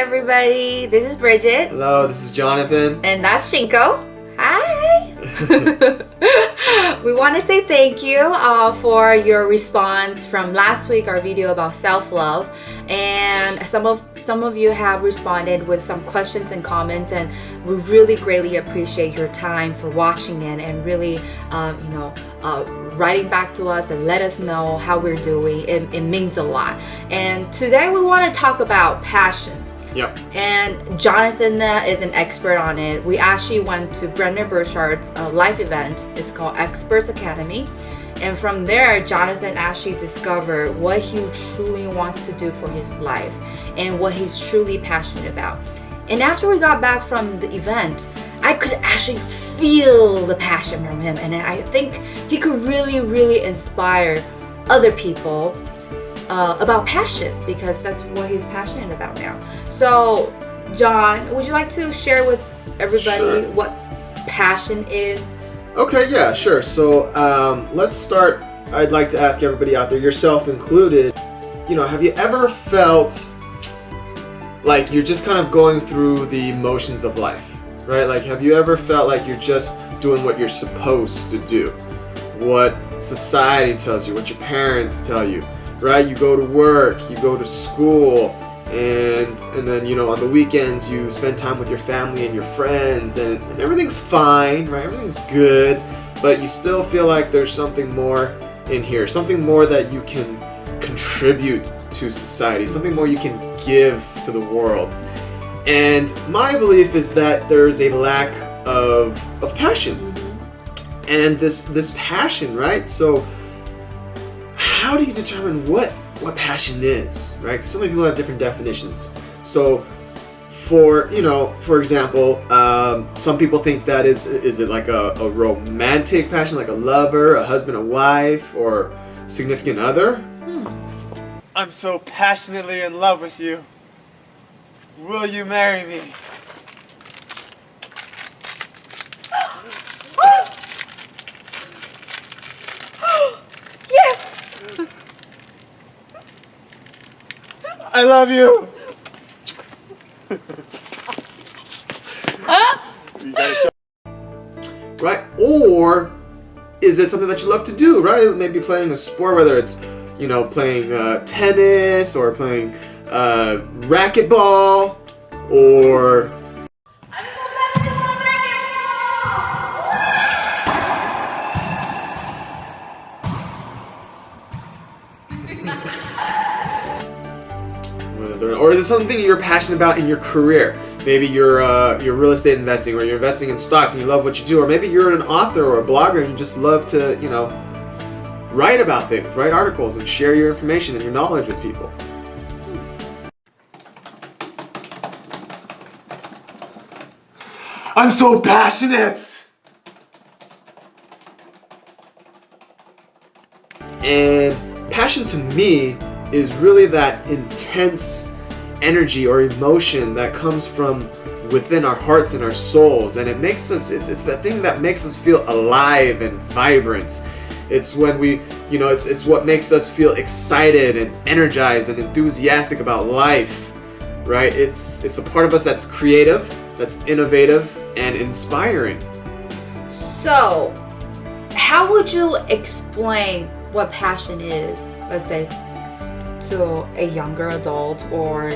everybody. This is Bridget. Hello, this is Jonathan. And that's Shinko. Hi. We want to say thank you for your response from last week, our video about self-love. And some of you have responded with some questions and comments, and we really greatly appreciate your time for watching it and really, writing back to us and let us know how we're doing. It means a lot. And today we want to talk about passion. Yep. And Jonathan is an expert on it. We actually went to Brendan Burchard's live event. It's called Experts Academy. And from there, Jonathan actually discovered what he truly wants to do for his life and what he's truly passionate about. And after we got back from the event, I could actually feel the passion from him. And I think he could really, really inspire other people about passion, because that's what he's passionate about now. So, John, would you like to share with everybody what passion is? Okay, yeah, sure. So let's start. I'd like to ask everybody out there, yourself included, have you ever felt like you're just kind of going through the motions of life, right? Like, have you ever felt like you're just doing what you're supposed to do? What society tells you, what your parents tell you, right? You go to work, you go to school, and then, on the weekends you spend time with your family and your friends, and everything's fine, right? Everything's good, but you still feel like there's something more in here, something more that you can contribute to society, something more you can give to the world. And my belief is that there's a lack of passion. And this passion, right? So how do you determine what passion is, right? Because so many people have different definitions. So for example, some people think that is it like a romantic passion, like a lover, a husband, a wife, or significant other? I'm so passionately in love with you. Will you marry me? Yes! I love you. You gotta show. Right? Or is it something that you love to do, right? Maybe playing a sport, whether it's, playing tennis or playing racquetball, or or is it something you're passionate about in your career? Maybe you're real estate investing, or you're investing in stocks and you love what you do, or maybe you're an author or a blogger and you just love to, write about things, write articles and share your information and your knowledge with people. I'm so passionate! And passion to me is really that intense energy or emotion that comes from within our hearts and our souls, and it makes us, it's that thing that makes us feel alive and vibrant. It's when we, it's what makes us feel excited and energized and enthusiastic about life, right? It's the part of us that's creative, that's innovative, and inspiring. So, how would you explain what passion is, let's say, to a younger adult, or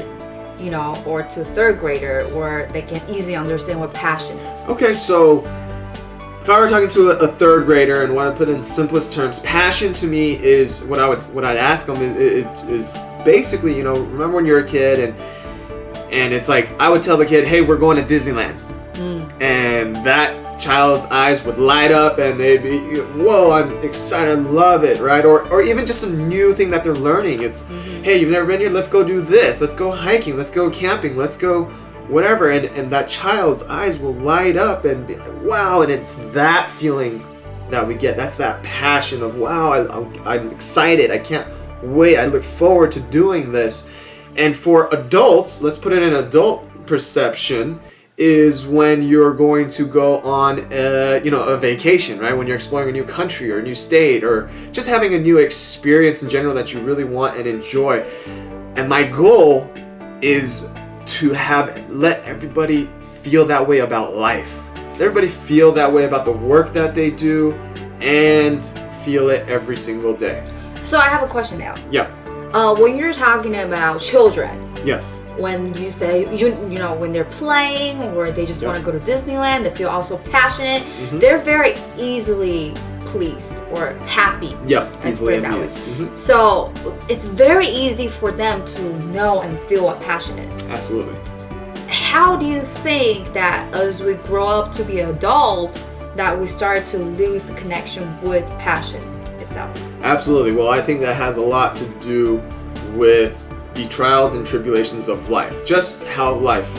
or to a third grader, where they can easily understand what passion is? Okay, so if I were talking to a third grader and want to put in simplest terms, passion to me is what I'd ask them is basically, remember when you're a kid and it's like, I would tell the kid, hey, we're going to Disneyland. And that child's eyes would light up and they'd be, whoa, I'm excited, I love it, right? Or even just a new thing that they're learning. It's, hey, you've never been here, let's go do this, let's go hiking, let's go camping, let's go whatever. And that child's eyes will light up and be like, wow, and it's that feeling that we get. That's that passion of, wow, I'm excited, I can't wait, I look forward to doing this. And for adults, let's put it in adult perception, is when you're going to go on a vacation, right? When you're exploring a new country or a new state, or just having a new experience in general that you really want and enjoy. And my goal is to let everybody feel that way about life. Let everybody feel that way about the work that they do and feel it every single day. So I have a question now. Yeah. When you're talking about children, yes. When you say, you know, when they're playing or they just want to go to Disneyland, they feel also passionate, they're very easily pleased or happy. Yeah, easily amused. So it's very easy for them to know and feel what passion is. Absolutely. How do you think that as we grow up to be adults, that we start to lose the connection with passion itself? Absolutely. Well, I think that has a lot to do with the trials and tribulations of life. Just how life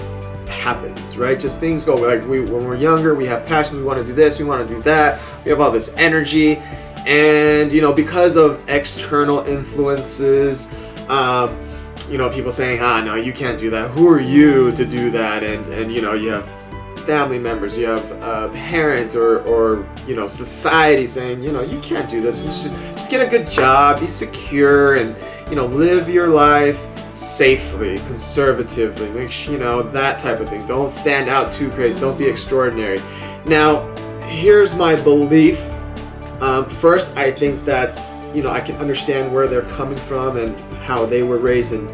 happens, right? Just things go like when we're younger, we have passions, we want to do this, we want to do that, we have all this energy, and you know, because of external influences, you know, people saying, no, you can't do that, who are you to do that, and you know, you have family members, you have parents or you know, society saying, you know, you can't do this, just get a good job, be secure, and you know, live your life safely, conservatively, make sure, you know, that type of thing. Don't stand out too crazy, don't be extraordinary. Now, here's my belief. First, I think that's, you know, I can understand where they're coming from and how they were raised, and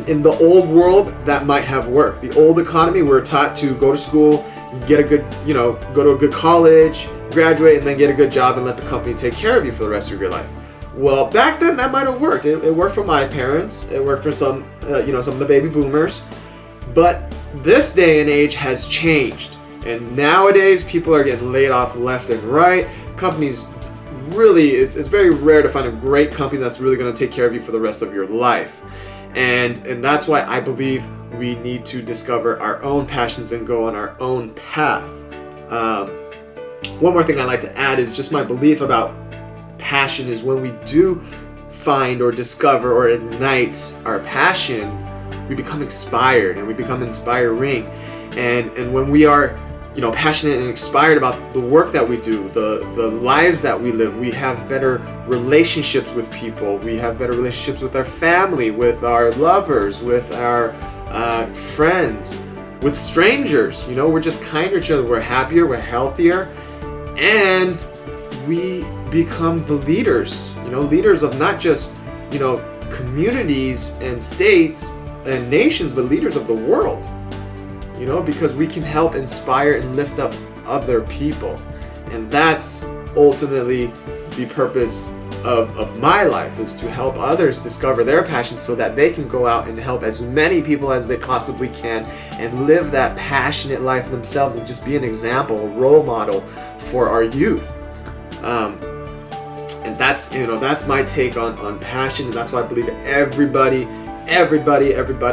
in the old world, that might have worked. The old economy, we're taught to go to school, get a good, you know, go to a good college, graduate, and then get a good job and let the company take care of you for the rest of your life. Well, back then that might have worked. It worked for my parents. It worked for some, you know, some of the baby boomers. But this day and age has changed, and nowadays people are getting laid off left and right. Companies really, it's very rare to find a great company that's really going to take care of you for the rest of your life, and that's why I believe we need to discover our own passions and go on our own path. One more thing I'd like to add is just my belief about passion is when we do find or discover or ignite our passion, we become inspired and we become inspiring, and when we are, you know, passionate and inspired about the work that we do, the lives that we live, we have better relationships with people, we have better relationships with our family, with our lovers, with our friends, with strangers. You know, we're just kinder to each other, we're happier, we're healthier, and we become the leaders, you know, leaders of not just, you know, communities and states and nations, but leaders of the world, you know, because we can help inspire and lift up other people. And that's ultimately the purpose of my life, is to help others discover their passions so that they can go out and help as many people as they possibly can and live that passionate life themselves and just be an example, a role model for our youth. And that's, you know, that's my take on passion, and that's why I believe that everybody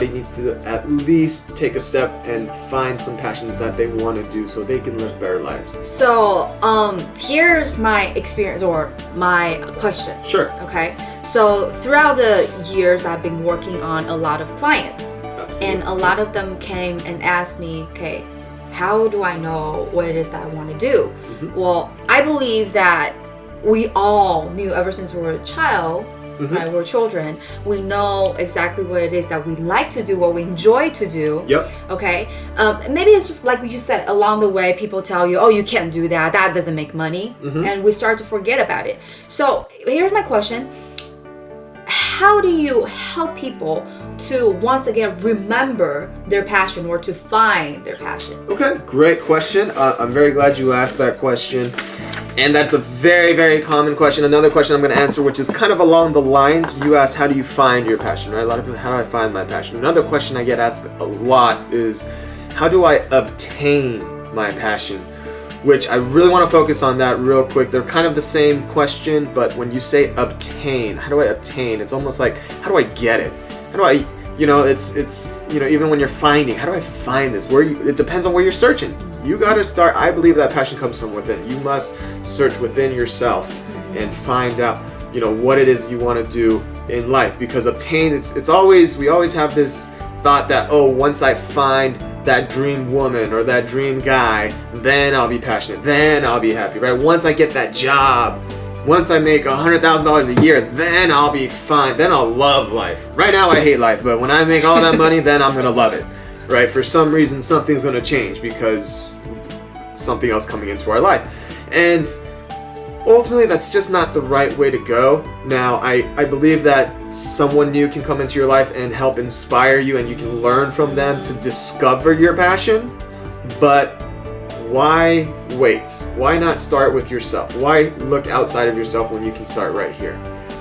needs to at least take a step and find some passions that they want to do so they can live better lives. So, here's my experience or my question. Sure. Okay. So throughout the years, I've been working on a lot of clients. Absolutely. And a lot of them came and asked me, okay, how do I know what it is that I want to do? Well, I believe that we all knew ever since we were a child, right? We're children. We know exactly what it is that we like to do, what we enjoy to do. Yep. Okay. Maybe it's just like you said, along the way, people tell you, oh, you can't do that. That doesn't make money. And we start to forget about it. So here's my question. How do you help people to once again remember their passion or to find their passion? Okay, great question. I'm very glad you asked that question. And that's a very, very common question. Another question I'm going to answer, which is kind of along the lines, you asked, how do you find your passion, right? A lot of people, how do I find my passion? Another question I get asked a lot is, how do I obtain my passion? Which I really want to focus on that real quick. They're kind of the same question, but when you say obtain, how do I obtain? It's almost like, how do I get it? How do I, you know, it's you know, even when you're finding, how do I find this? It depends on where you're searching. You got to start, I believe that passion comes from within. You must search within yourself and find out, you know, what it is you want to do in life. Because obtain, it's always, we always have this thought that, oh, once I find that dream woman or that dream guy, then I'll be passionate, then I'll be happy, right? Once I get that job, once I make $100,000 a year, then I'll be fine, then I'll love life. Right now I hate life, but when I make all that money, then I'm gonna love it. right? For some reason, something's going to change because something else coming into our life. And ultimately, that's just not the right way to go. Now, I believe that someone new can come into your life and help inspire you, and you can learn from them to discover your passion. But why wait? Why not start with yourself? Why look outside of yourself when you can start right here?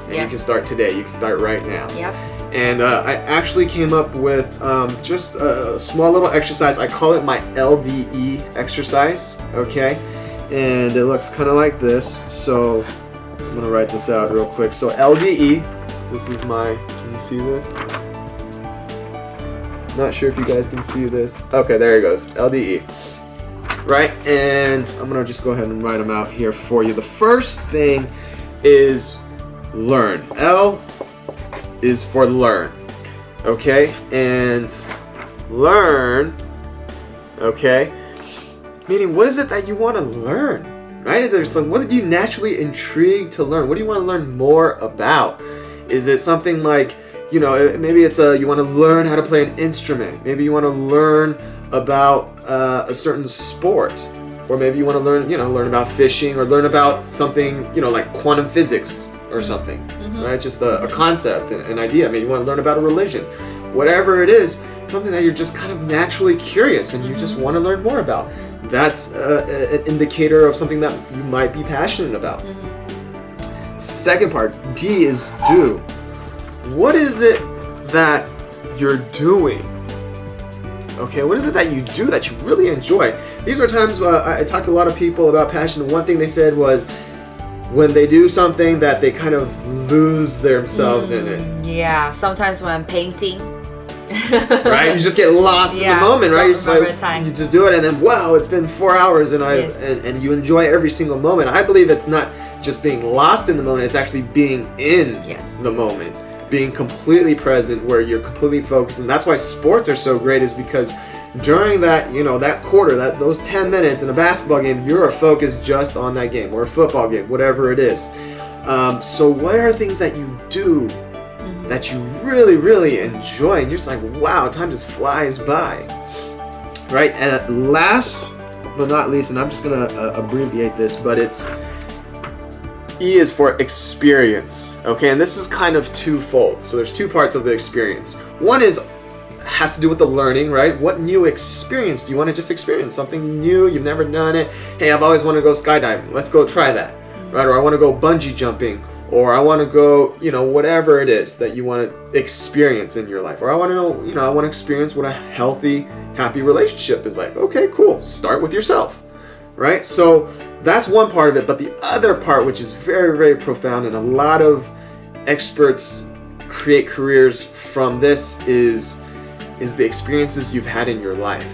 And you can start today. You can start right now. Yep. And I actually came up with just a small little exercise. I call it my L.D.E exercise, okay? And it looks kind of like this. So I'm going to write this out real quick. So L.D.E, this is my, can you see this? Not sure if you guys can see this. Okay, there it goes, L.D.E. Right, and I'm going to just go ahead and write them out here for you. The first thing is learn. L is for learn, okay? And learn, okay? Meaning, what is it that you want to learn, right? There's like, what are you naturally intrigued to learn? What do you want to learn more about? Is it something like, you know, maybe it's you want to learn how to play an instrument. Maybe you want to learn about a certain sport, or maybe you want to learn, you know, learn about fishing, or learn about something, you know, like quantum physics or something, right? Just a concept, an idea. Maybe you want to learn about a religion, whatever it is, something that you're just kind of naturally curious and you just want to learn more about. That's an indicator of something that you might be passionate about. Second part, D is do. What is it that you're doing? Okay, what is it that you do that you really enjoy? These are times I talked to a lot of people about passion, and one thing they said was when they do something that they kind of lose themselves in it. Yeah, sometimes when I'm painting. Right? You just get lost in the moment, right? You're just like, you just do it, and then wow, it's been 4 hours, and and you enjoy every single moment. I believe it's not just being lost in the moment, it's actually being in the moment. Being completely present, where you're completely focused. And that's why sports are so great, is because during that, you know, that quarter, those 10 minutes in a basketball game, you're focused just on that game, or a football game, whatever it is. So what are things that you do that you really, really enjoy, and you're just like, wow, time just flies by, right? And last but not least, and I'm just gonna abbreviate this, but it's E is for experience, okay? And this is kind of twofold. So there's two parts of the experience. One has to do with the learning, right? What new experience do you want to just experience? Something new, you've never done it. Hey, I've always wanted to go skydiving. Let's go try that, right? Or I want to go bungee jumping, or I want to go, you know, whatever it is that you want to experience in your life. Or I want to know, you know, I want to experience what a healthy, happy relationship is like. Okay, cool. Start with yourself, right? So that's one part of it, but the other part, which is very, very profound, and a lot of experts create careers from this, is the experiences you've had in your life.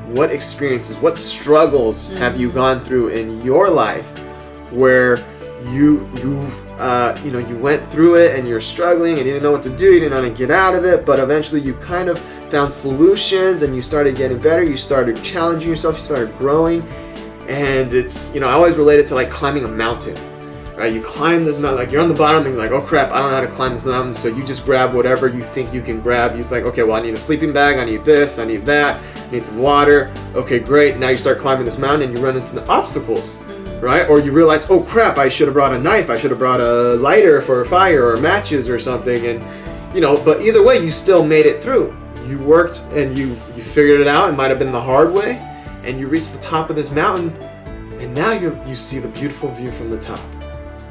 What experiences, what struggles have you gone through in your life where you went through it and you're struggling and you didn't know what to do, you didn't know how to get out of it, but eventually you kind of found solutions and you started getting better, you started challenging yourself, you started growing. And it's, you know, I always relate it to like climbing a mountain, right? You climb this mountain, like you're on the bottom and you're like, oh crap, I don't know how to climb this mountain. So you just grab whatever you think you can grab. You're like, okay, well, I need a sleeping bag, I need this, I need that, I need some water. Okay, great. Now you start climbing this mountain and you run into the obstacles, right? Or you realize, oh crap, I should have brought a knife, I should have brought a lighter for a fire, or matches or something. And, you know, but either way, you still made it through. You worked and you figured it out. It might have been the hard way. And you reach the top of this mountain, and now you see the beautiful view from the top.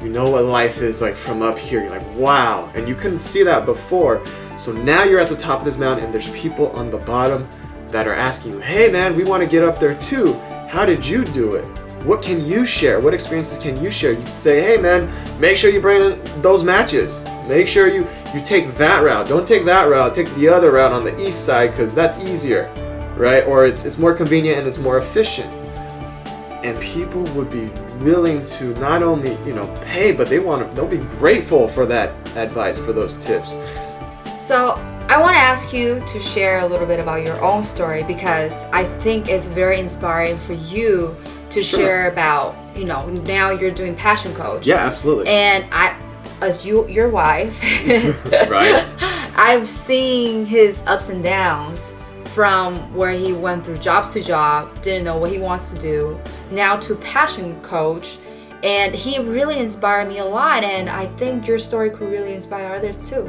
You know what life is like from up here. You're like, wow. And you couldn't see that before. So now you're at the top of this mountain, and there's people on the bottom that are asking you, hey man, we want to get up there too. How did you do it? What can you share? What experiences can you share? You can say, hey man, make sure you bring in those matches. Make sure you take that route. Don't take that route. Take the other route on the east side, because that's easier. Right? Or it's more convenient and it's more efficient. And people would be willing to not only, you know, pay, but they'll be grateful for that advice, for those tips. So I want to ask you to share a little bit about your own story, because I think it's very inspiring for you to share about, you know, now you're doing passion coach. Yeah, absolutely. And I, as your wife, right? I'm seeing his ups and downs from where he went through jobs to job, didn't know what he wants to do, now to passion coach. And he really inspired me a lot, and I think your story could really inspire others too.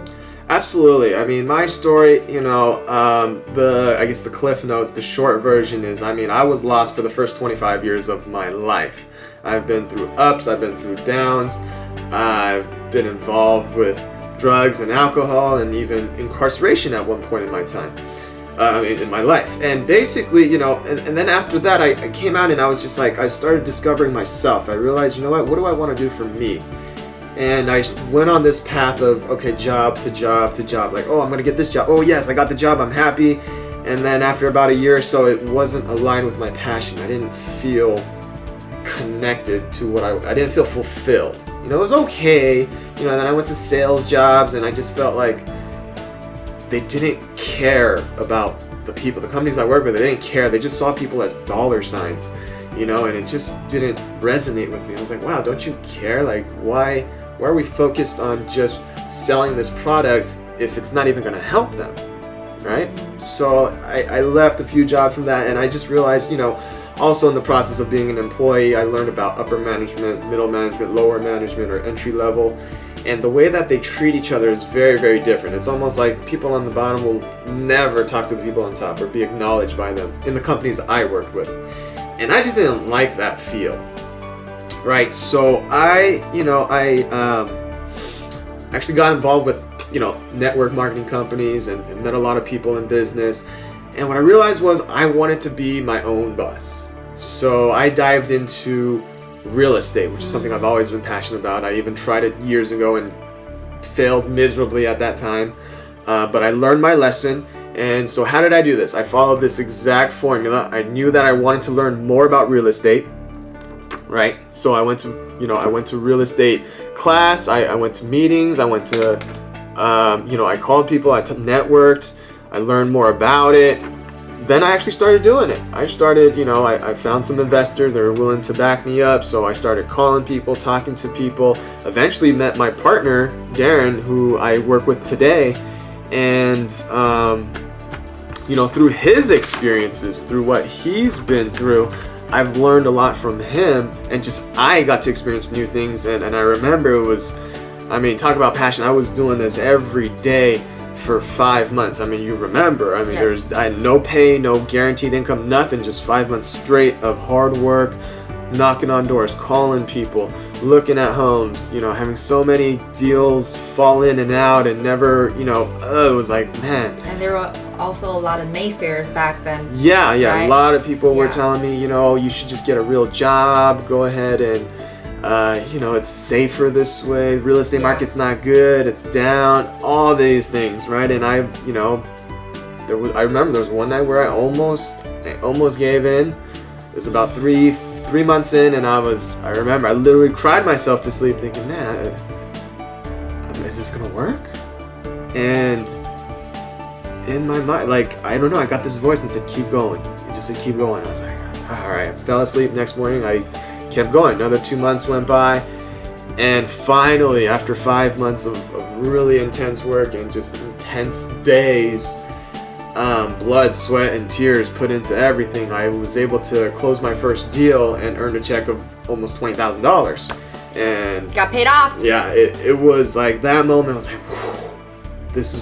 Absolutely. I mean, my story, I guess the cliff notes, the short version is, I was lost for the first 25 years of my life. I've been through ups, I've been through downs, I've been involved with drugs and alcohol and even incarceration at one point in my time. In my life. And basically, and then after that, I came out and I was just like, I started discovering myself. I realized, what do I want to do for me? And I went on this path of, okay, job to job to job. Like, oh, I'm going to get this job. Oh, yes, I got the job. I'm happy. And then after about a year or so, it wasn't aligned with my passion. I didn't feel connected to I didn't feel fulfilled. It was okay. Then I went to sales jobs and I just felt like they didn't care about the people. The companies I work with, they didn't care. They just saw people as dollar signs, and it just didn't resonate with me. I was like, wow, don't you care? Like, why are we focused on just selling this product if it's not even going to help them, right? So I left a few jobs from that, and I just realized, also in the process of being an employee, I learned about upper management, middle management, lower management, or entry level. And the way that they treat each other is very, very different. It's almost like people on the bottom will never talk to the people on top or be acknowledged by them in the companies I worked with. And I just didn't like that feel, right? So I actually got involved with, network marketing companies and met a lot of people in business. And what I realized was I wanted to be my own boss. So I dived into real estate, which is something I've always been passionate about. I even tried it years ago and failed miserably at that time. But I learned my lesson. And so how did I do this? I followed this exact formula. I knew that I wanted to learn more about real estate, right? So I went to real estate class. I went to meetings. I went to, I called people. I networked. I learned more about it. Then I actually started doing it. I started, I found some investors that were willing to back me up. So I started calling people, talking to people. Eventually met my partner, Darren, who I work with today. And, through his experiences, through what he's been through, I've learned a lot from him. And just I got to experience new things. And I remember it was, talk about passion. I was doing this every day for 5 months. You remember, Yes. I had no pay, no guaranteed income, nothing, just 5 months straight of hard work, knocking on doors, calling people, looking at homes, having so many deals fall in and out and never, it was like, man. And there were also a lot of naysayers back then. Yeah, right? A lot of people were telling me, you should just get a real job, go ahead and it's safer this way. Real estate market's not good. It's down. All these things, right? And I remember there was one night where I almost gave in. It was about three months in, and I remember I literally cried myself to sleep, thinking, man, is this gonna work? And in my mind, I don't know, I got this voice and said, keep going. It just said, keep going. I was like, all right. I fell asleep. Next morning, I kept going. Another 2 months went by, and finally, after 5 months of really intense work and just intense days, blood, sweat, and tears put into everything, I was able to close my first deal and earned a check of almost $20,000. And got paid off. Yeah, it was like that moment. I was like, whew, this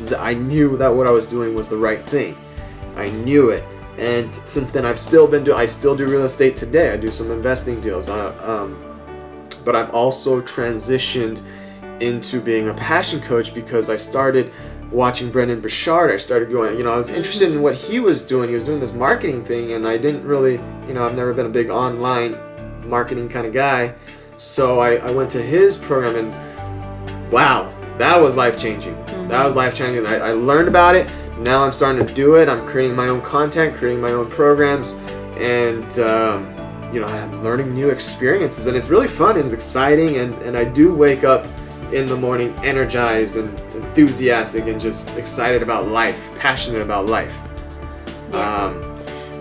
is. I knew that what I was doing was the right thing. I knew it. And since then, I still do real estate today. I do some investing deals. But I've also transitioned into being a passion coach because I started watching Brendon Burchard. I started going, I was interested in what he was doing. He was doing this marketing thing, and I didn't really, I've never been a big online marketing kind of guy. So I went to his program, and wow, that was life-changing. That was life-changing. I learned about it. Now I'm starting to do it. I'm creating my own content, creating my own programs, and I'm learning new experiences, and it's really fun and it's exciting, and I do wake up in the morning energized and enthusiastic and just excited about life, passionate about life. Yeah.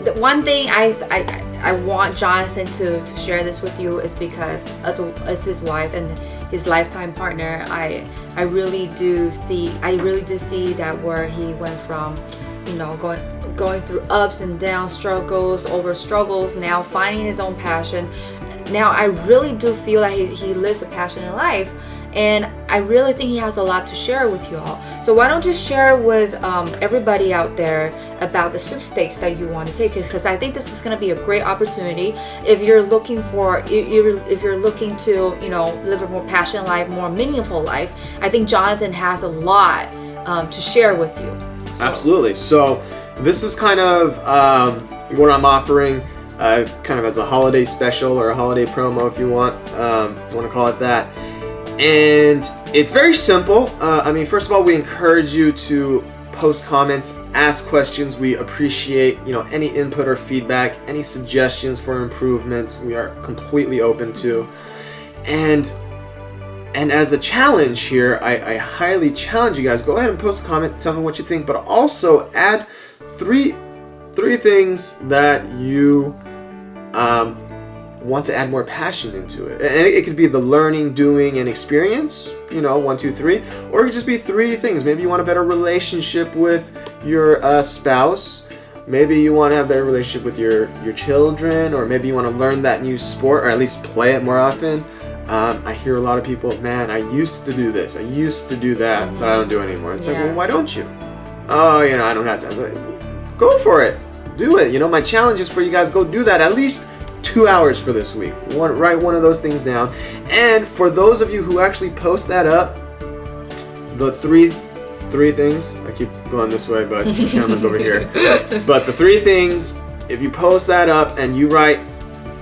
The one thing I want Jonathan to share this with you is because as his wife and his lifetime partner, I really did see that where he went from going through ups and downs, struggles, now finding his own passion. Now I really do feel like he lives a passionate life, and I really think he has a lot to share with you all. So why don't you share with everybody out there about the sweepstakes that you want to take? Because I think this is going to be a great opportunity if you're looking to live a more passionate life, more meaningful life. I think Jonathan has a lot to share with you. So. Absolutely. So this is kind of what I'm offering, kind of as a holiday special or a holiday promo, if you want to call it that. And it's very simple. First of all, we encourage you to post comments, ask questions. We appreciate, any input or feedback, any suggestions for improvements. We are completely open to. And as a challenge here, I highly challenge you guys, go ahead and post a comment, tell me what you think, but also add three things that you want to add more passion into it. And it could be the learning, doing, and experience, 1, 2, 3, or it could just be 3 things. Maybe you want a better relationship with your spouse. Maybe you want to have a better relationship with your children, or maybe you want to learn that new sport, or at least play it more often. I hear a lot of people, man, I used to do this, I used to do that, but I don't do it anymore. It's like, well, why don't you? Oh, I don't have time. Go for it. Do it. My challenge is for you guys, go do that at least 2 hours for this week. Write one of those things down. And for those of you who actually post that up, the three things, I keep going this way, but the camera's over here. But the 3 things, if you post that up and you write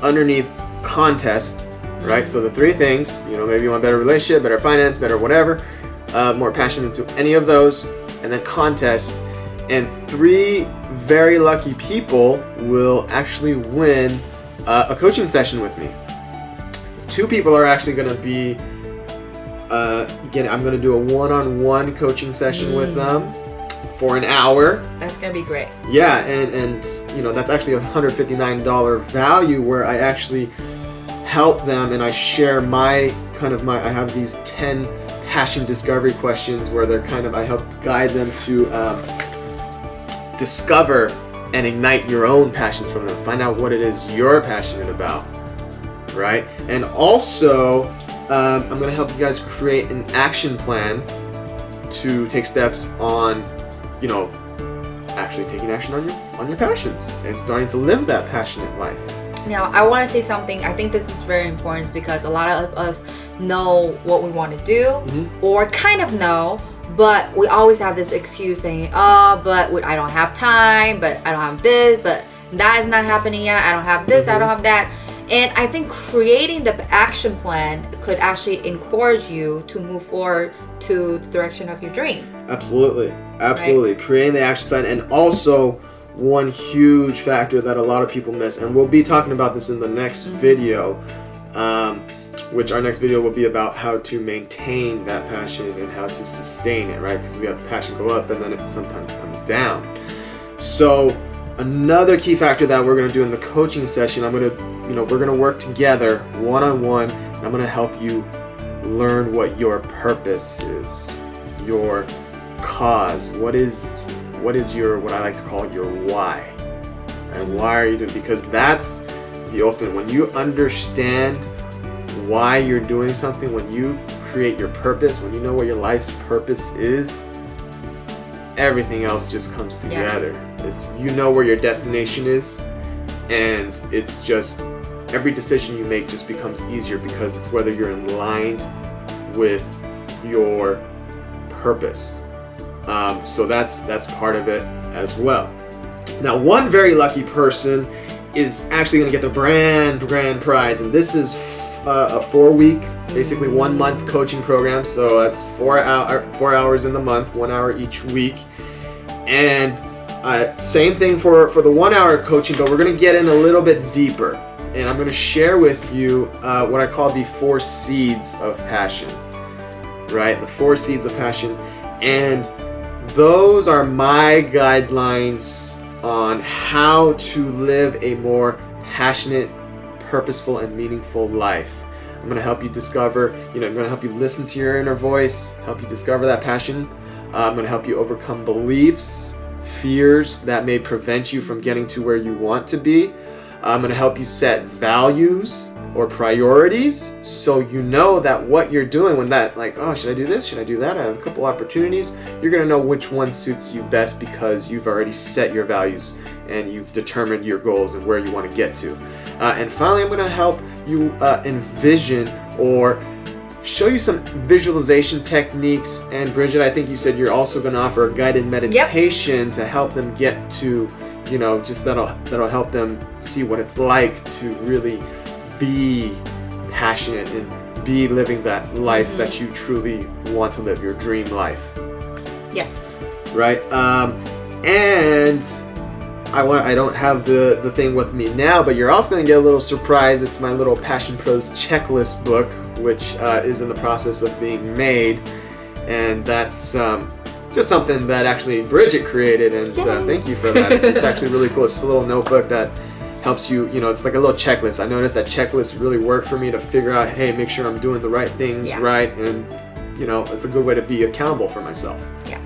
underneath contest, right? So the 3 things, maybe you want better relationship, better finance, better whatever, more passion into any of those, and then contest. And 3 very lucky people will actually win a coaching session with me. 2 people are actually going to be, I'm going to do a one-on-one coaching session with them for an hour. That's going to be great. Yeah, and that's actually a $159 value where I actually help them and I share I have these 10 passion discovery questions where I help guide them to discover and ignite your own passions from them. Find out what it is you're passionate about, right? And also, I'm going to help you guys create an action plan to take steps on, actually taking action on your passions and starting to live that passionate life. Now, I want to say something. I think this is very important because a lot of us know what we want to do, or kind of know, but we always have this excuse saying, but I don't have time, but I don't have this, but that is not happening yet. I don't have this, I don't have that. And I think creating the action plan could actually encourage you to move forward to the direction of your dream. Absolutely. Right? Creating the action plan, and also one huge factor that a lot of people miss, and we'll be talking about this in the next video, which our next video will be about how to maintain that passion and how to sustain it, right? Because we have passion go up and then it sometimes comes down. So another key factor that we're going to do in the coaching session, we're going to work together one-on-one, and I'm going to help you learn what your purpose is, your cause, what is your, what I like to call your why, and why are you doing? Because that's the ultimate. When you understand why you're doing something, when you create your purpose, when you know what your life's purpose is, everything else just comes together. It's, where your destination is, and it's just every decision you make just becomes easier because it's whether you're in line with your purpose. So that's part of it as well. Now, one very lucky person is actually going to get the grand prize, and this is a 4-week, basically 1 month coaching program. So that's 4 hours in the month, 1 hour each week, and same thing for the 1 hour coaching, but we're going to get in a little bit deeper, and I'm going to share with you what I call the 4 seeds of passion, right? The 4 seeds of passion, and those are my guidelines on how to live a more passionate, purposeful, and meaningful life. I'm going to help you discover, I'm going to help you listen to your inner voice, help you discover that passion. I'm going to help you overcome beliefs, fears that may prevent you from getting to where you want to be. I'm going to help you set values or priorities so you know that what you're doing when that, like, oh, should I do this? Should I do that? I have a couple opportunities. You're going to know which one suits you best because you've already set your values and you've determined your goals and where you want to get to. And finally, I'm going to help you envision or show you some visualization techniques. And Bridget, I think you said you're also going to offer a guided meditation to help them get to, you know, just that'll help them see what it's like to really be passionate and be living that life that you truly want to live, your dream life. Yes. Right. And I don't have the thing with me now, but you're also going to get a little surprise. It's my little Passion Pros checklist book, which is in the process of being made, and that's just something that actually Bridget created, and thank you for that. It's actually really cool. It's a little notebook that helps you, you know, it's like a little checklist. I noticed that checklists really work for me to figure out, hey, make sure I'm doing the right things right, and, you know, it's a good way to be accountable for myself. Yeah.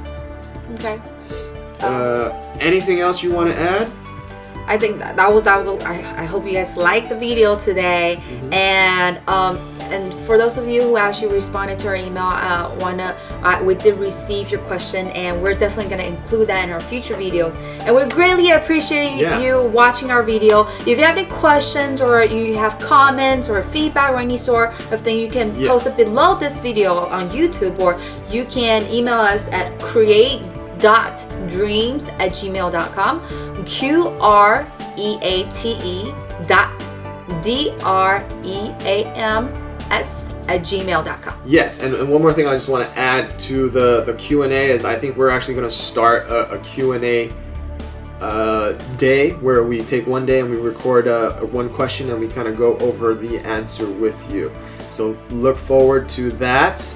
Okay. Anything else you want to add? I think that will I hope you guys liked the video today. And for those of you who actually responded to our email, we did receive your question, and we're definitely going to include that in our future videos. And we greatly appreciate you watching our video. If you have any questions or you have comments or feedback or any sort of thing, you can post it below this video on YouTube, or you can email us at create.dreams@gmail.com. create.dreams@gmail.com. Yes, and one more thing I just want to add to the Q&A is I think we're actually going to start a Q&A day where we take one day and we record one question and we kind of go over the answer with you. So look forward to that.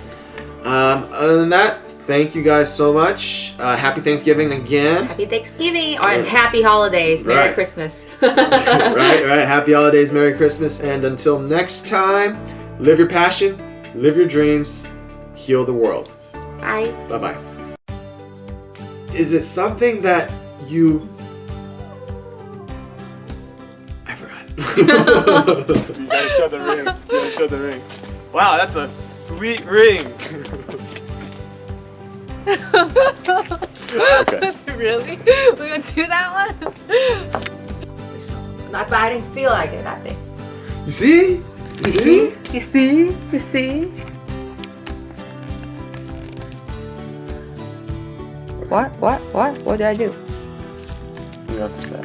Other than that, thank you guys so much. Happy Thanksgiving again. Happy Thanksgiving and happy holidays. Merry Christmas. right. Happy holidays, Merry Christmas. And until next time, live your passion, live your dreams, heal the world. Bye. Bye-bye. Is it something that you... I forgot. You gotta show the ring. You gotta show the ring. Wow, that's a sweet ring. Okay. Really? We're gonna do that one? But I didn't feel like it, I think. You see? You see? You see? You see? What? What did I do? You have to say.